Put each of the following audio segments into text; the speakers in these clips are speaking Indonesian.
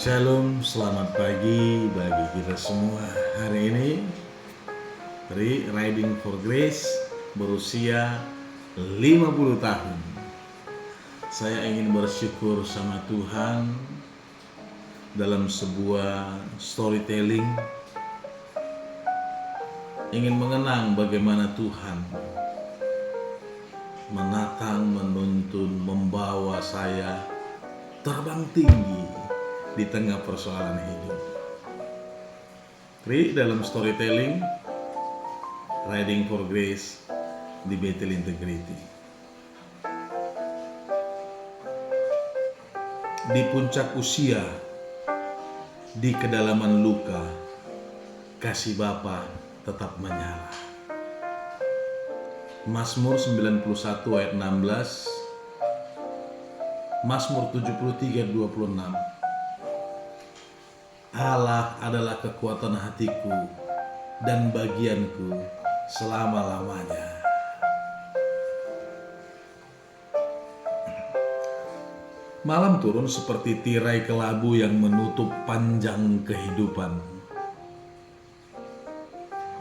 Shalom, selamat pagi bagi kita semua. Hari ini Riding for Grace berusia 50 tahun. Saya ingin bersyukur sama Tuhan dalam sebuah storytelling. Ingin mengenang bagaimana Tuhan menatang, menuntun, membawa saya terbang tinggi di tengah persoalan hidup. Dalam storytelling Riding for Grace di Bethel Integrity. Di puncak usia, di kedalaman luka, kasih Bapa tetap menyala. Mazmur 91 ayat 16, Mazmur 73 26. Allah adalah kekuatan hatiku dan bagianku selama-lamanya. Malam turun seperti tirai kelabu yang menutup panjang kehidupan.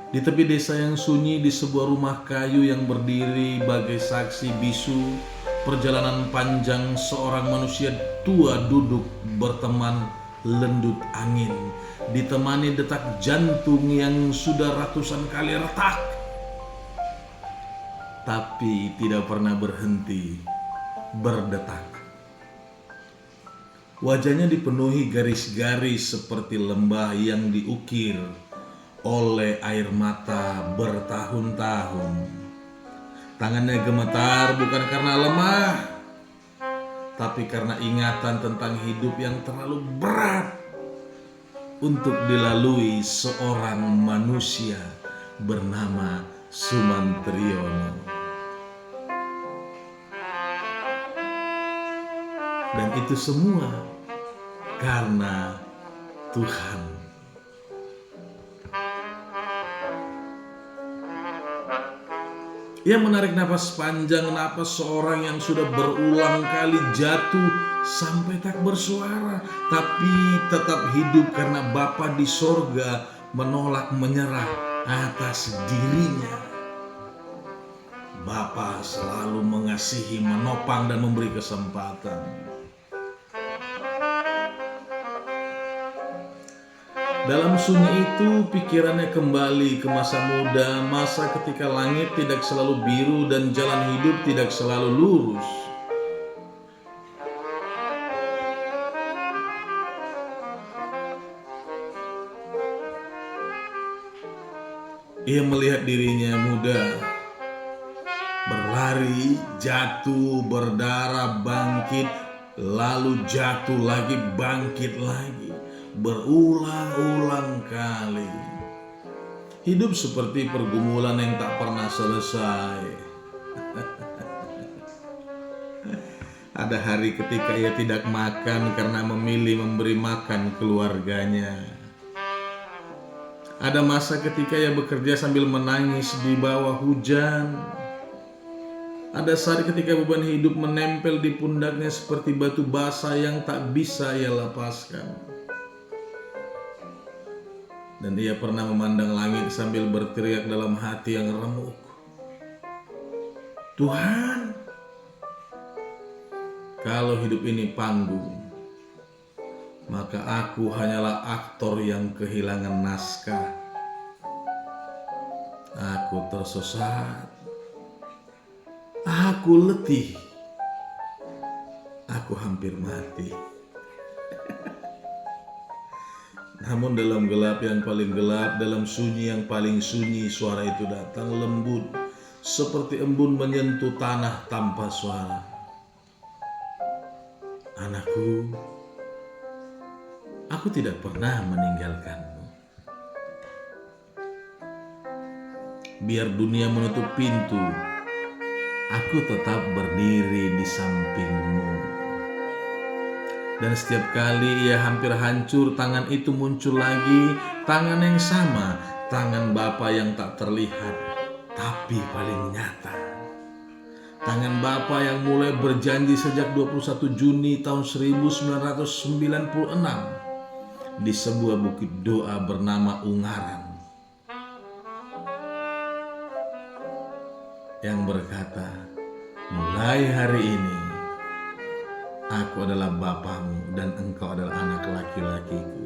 Di tepi desa yang sunyi, di sebuah rumah kayu yang berdiri bagai saksi bisu perjalanan panjang seorang manusia tua duduk berteman lendut angin, ditemani detak jantung yang sudah ratusan kali retak, tapi tidak pernah berhenti berdetak. Wajahnya dipenuhi garis-garis seperti lembah yang diukir oleh air mata bertahun-tahun. Tangannya gemetar bukan karena lemah, tapi karena ingatan tentang hidup yang terlalu berat untuk dilalui seorang manusia bernama Sumantriono. Dan itu semua karena Tuhan. Ia menarik napas panjang, napas seorang yang sudah berulang kali jatuh sampai tak bersuara, tapi tetap hidup karena Bapa di sorga menolak menyerah atas dirinya. Bapa selalu mengasihi, menopang dan memberi kesempatan. Dalam sunyi itu, pikirannya kembali ke masa muda, masa ketika langit tidak selalu biru dan jalan hidup tidak selalu lurus. Ia melihat dirinya muda, berlari, jatuh, berdarah, bangkit, lalu jatuh lagi, bangkit lagi, berulang-ulang kali. Hidup seperti pergumulan yang tak pernah selesai. Ada hari ketika ia tidak makan karena memilih memberi makan keluarganya. Ada masa ketika ia bekerja sambil menangis di bawah hujan. Ada saat ketika beban hidup menempel di pundaknya seperti batu basah yang tak bisa ia lepaskan. Dan ia pernah memandang langit sambil berteriak dalam hati yang remuk, Tuhan, kalau hidup ini panggung, maka aku hanyalah aktor yang kehilangan naskah. Aku tersesat, aku letih, aku hampir mati. Namun dalam gelap yang paling gelap, dalam sunyi yang paling sunyi, suara itu datang lembut, seperti embun menyentuh tanah tanpa suara. Anakku, aku tidak pernah meninggalkanmu. Biar dunia menutup pintu, aku tetap berdiri di sampingmu. Dan setiap kali ia hampir hancur, tangan itu muncul lagi, tangan yang sama, tangan Bapa yang tak terlihat, tapi paling nyata. Tangan Bapa yang mulai berjanji sejak 21 Juni tahun 1996 di sebuah bukit doa bernama Ungaran yang berkata, mulai hari ini aku adalah Bapamu dan engkau adalah anak laki-lakiku.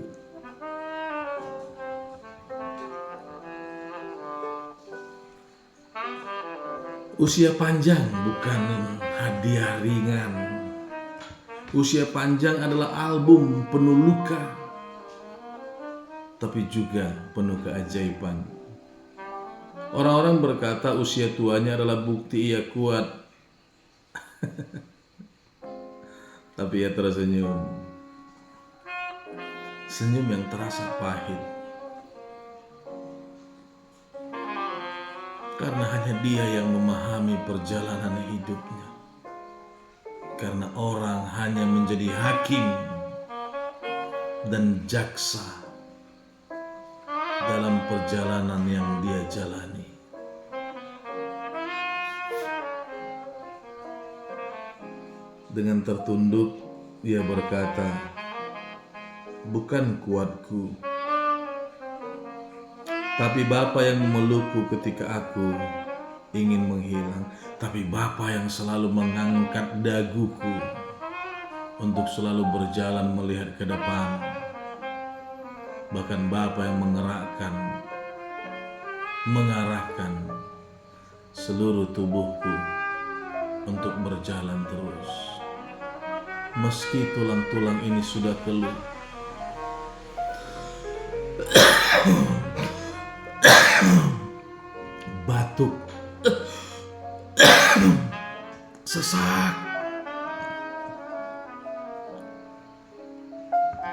Usia panjang bukan hadiah ringan. Usia panjang adalah album penuh luka, tapi juga penuh keajaiban. Orang-orang berkata usia tuanya adalah bukti ia kuat. Tapi ia tersenyum. Senyum yang terasa pahit. Karena hanya dia yang memahami perjalanan hidupnya. Karena orang hanya menjadi hakim dan jaksa dalam perjalanan yang dia jalani. Dengan tertunduk, ia berkata, bukan kuatku, tapi Bapa yang memelukku ketika aku ingin menghilang. Tapi Bapa yang selalu mengangkat daguku untuk selalu berjalan melihat ke depan. Bahkan Bapa yang mengarahkan seluruh tubuhku untuk berjalan terus. Meski tulang-tulang ini sudah keluh, batuk, sesak.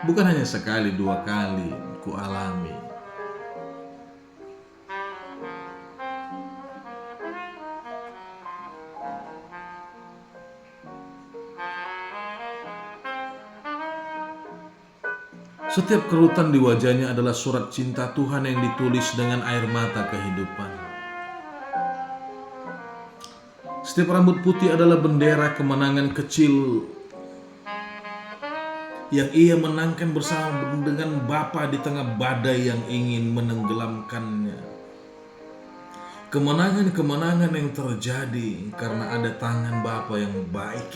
Bukan hanya sekali dua kali ku alami. Setiap kerutan di wajahnya adalah surat cinta Tuhan yang ditulis dengan air mata kehidupan. Setiap rambut putih adalah bendera kemenangan kecil yang ia menangkan bersama dengan Bapa di tengah badai yang ingin menenggelamkannya. Kemenangan-kemenangan yang terjadi karena ada tangan Bapa yang baik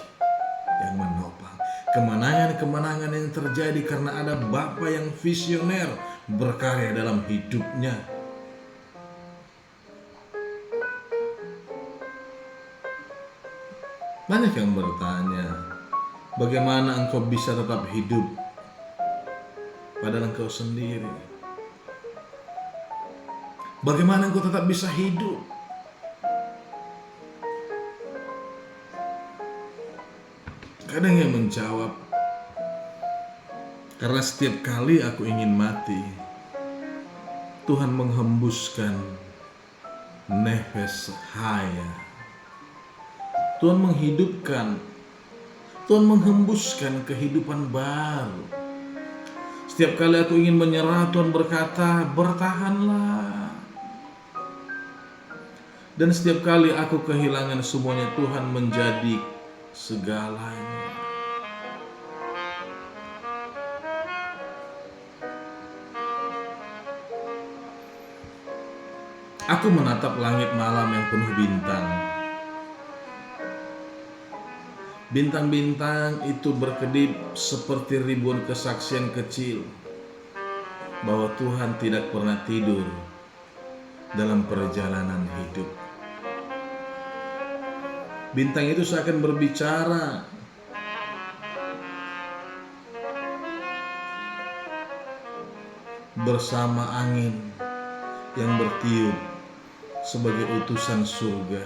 yang menopang. Kemenangan-kemenangan yang terjadi karena ada Bapa yang visioner berkarya dalam hidupnya. Banyak yang bertanya, bagaimana engkau bisa tetap hidup padahal engkau sendiri? Bagaimana engkau tetap bisa hidup? Kadang ia menjawab, karena setiap kali aku ingin mati, Tuhan menghembuskan nefes haya. Tuhan menghidupkan, Tuhan menghembuskan kehidupan baru. Setiap kali aku ingin menyerah, Tuhan berkata, bertahanlah. Dan setiap kali aku kehilangan semuanya, Tuhan menjadi segalanya. Aku menatap langit malam yang penuh bintang. Bintang-bintang itu berkedip seperti ribuan kesaksian kecil bahwa Tuhan tidak pernah tidur dalam perjalanan hidup. Bintang itu seakan berbicara, bersama angin yang bertiup sebagai utusan surga.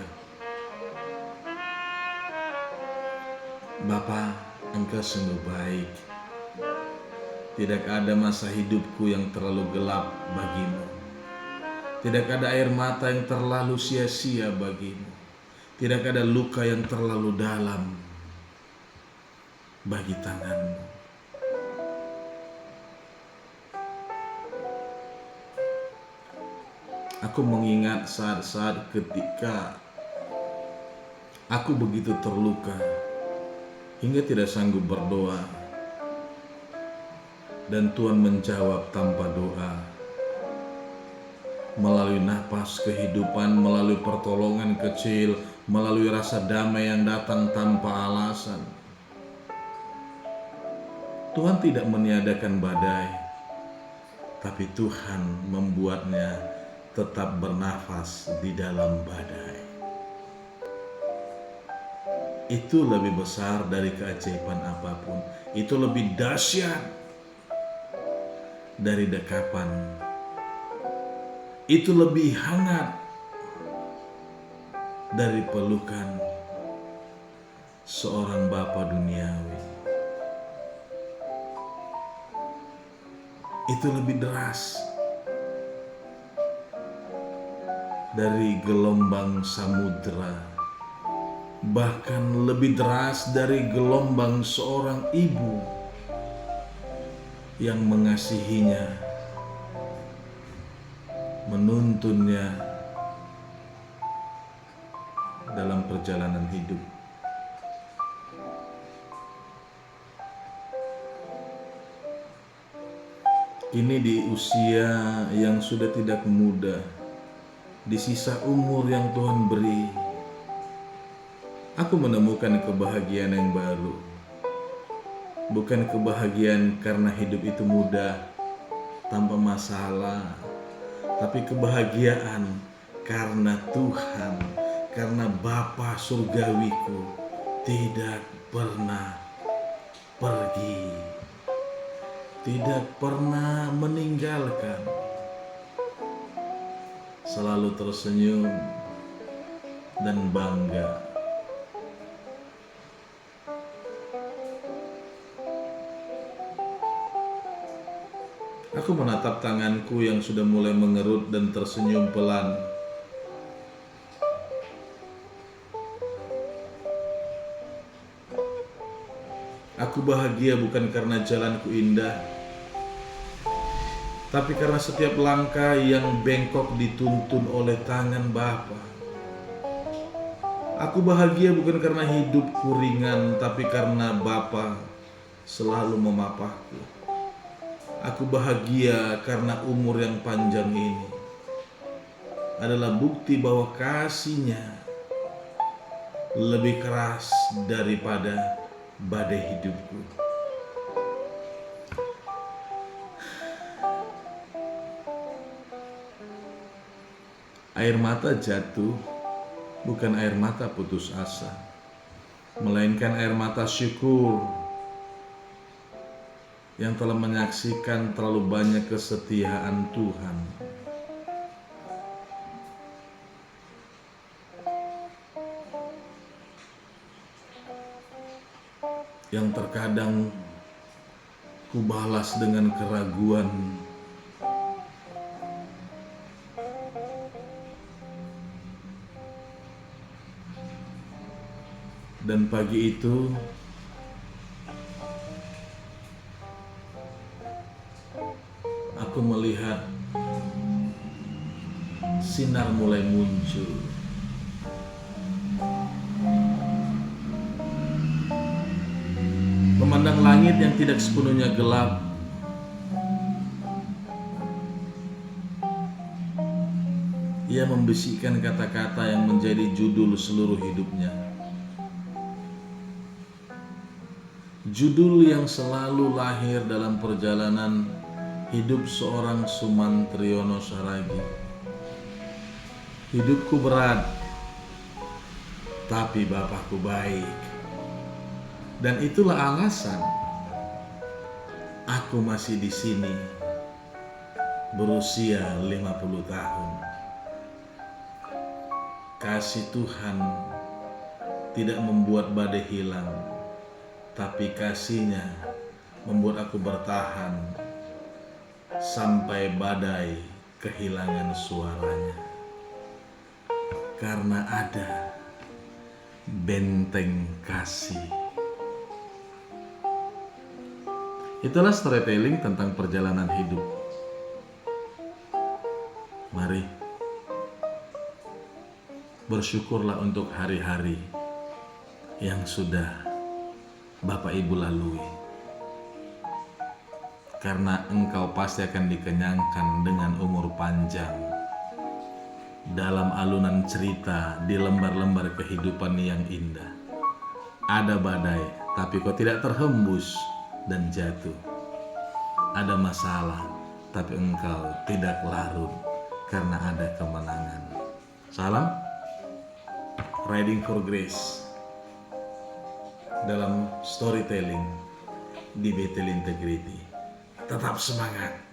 Bapa, Engkau sungguh baik. Tidak ada masa hidupku yang terlalu gelap bagimu. Tidak ada air mata yang terlalu sia-sia bagimu. Tidak ada luka yang terlalu dalam bagi tanganmu. Aku mengingat saat-saat ketika aku begitu terluka hingga tidak sanggup berdoa. dan Tuhan menjawab tanpa doa. Melalui napas kehidupan, melalui pertolongan kecil, melalui rasa damai yang datang tanpa alasan. Tuhan tidak meniadakan badai, tapi Tuhan membuatnya tetap bernafas di dalam badai. Itu lebih besar dari keajaiban apapun. Itu lebih dahsyat dari dekapan. Itu lebih hangat dari pelukan seorang bapa duniawi. Itu lebih deras dari gelombang samudera, bahkan lebih deras dari gelombang seorang ibu yang mengasihinya, menuntunnya dalam perjalanan hidup. Kini di usia yang sudah tidak muda, di sisa umur yang Tuhan beri, aku menemukan kebahagiaan yang baru. Bukan kebahagiaan karena hidup itu mudah, tanpa masalah, tapi kebahagiaan karena Tuhan, karena Bapa surgawiku tidak pernah pergi, tidak pernah meninggalkan, selalu tersenyum dan bangga. Aku menatap tanganku yang sudah mulai mengerut dan tersenyum pelan. Aku bahagia bukan karena jalanku indah, tapi karena setiap langkah yang bengkok dituntun oleh tangan Bapa. Aku bahagia bukan karena hidupku ringan, tapi karena Bapa selalu memapahku. Aku bahagia karena umur yang panjang ini adalah bukti bahwa kasih-Nya lebih keras daripada badai hidupku. Air mata jatuh bukan air mata putus asa, melainkan air mata syukur yang telah menyaksikan terlalu banyak kesetiaan Tuhan. Yang terkadang ku balas dengan keraguan, dan pagi itu aku melihat sinar mulai muncul. Memandang langit yang tidak sepenuhnya gelap, ia membisikkan kata-kata yang menjadi judul seluruh hidupnya. Judul yang selalu lahir dalam perjalanan hidup seorang Sumantriono Saragi. Hidupku berat, tapi Bapakku baik. Dan itulah alasan aku masih di sini berusia 50 tahun. Kasih Tuhan tidak membuat badai hilang, tapi kasih-Nya membuat aku bertahan sampai badai kehilangan suaranya. Karena ada benteng kasih. Itulah storytelling tentang perjalanan hidup. Mari bersyukurlah untuk hari-hari yang sudah Bapak Ibu lalui. karena engkau pasti akan dikenyangkan dengan umur panjang. Dalam alunan cerita di lembar-lembar kehidupan yang indah, ada badai tapi kau tidak terhembus dan jatuh. Ada masalah tapi engkau tidak larut karena ada kemenangan. Salam Riding for Grace dalam storytelling di Bethel Integrity. Tetap semangat.